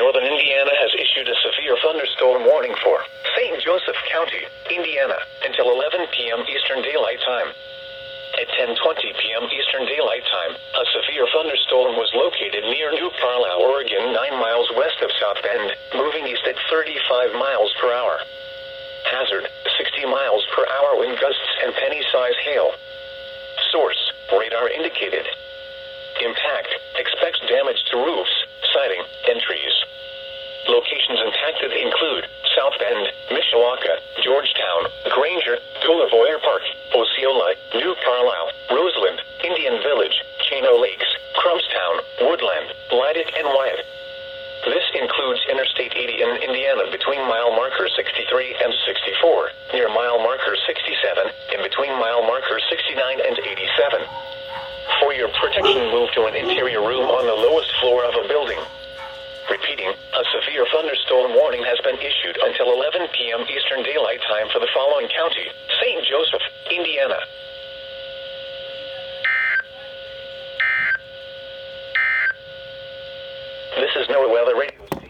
Northern Indiana has issued a severe thunderstorm warning for St. Joseph County, Indiana, until 11 p.m. Eastern Daylight Time. At 10:20 p.m. Eastern Daylight Time, a severe thunderstorm was located near New Carlisle, Oregon, 9 miles west of South Bend, moving east at 35 miles per hour. Hazard, 60 miles per hour wind gusts and penny-size hail. Source, radar indicated. Impact, expects damage to roofs, siding, and trees. Locations impacted include South Bend, Mishawaka, Georgetown, Granger, Delavoyer Park, Osceola, New Carlisle, Roseland, Indian Village, Chino Lakes, Crumbstown, Woodland, Lydic, and Wyatt. This includes Interstate 80 in Indiana between mile marker 63 and 64, near mile marker 67, and between mile marker 69 and 87. For your protection, move to an interior room on the lowest floor of a building. Repeating, a severe thunderstorm warning has been issued until 11 p.m. Eastern Daylight Time for the following county: St. Joseph, Indiana. This is NOAA Weather Radio.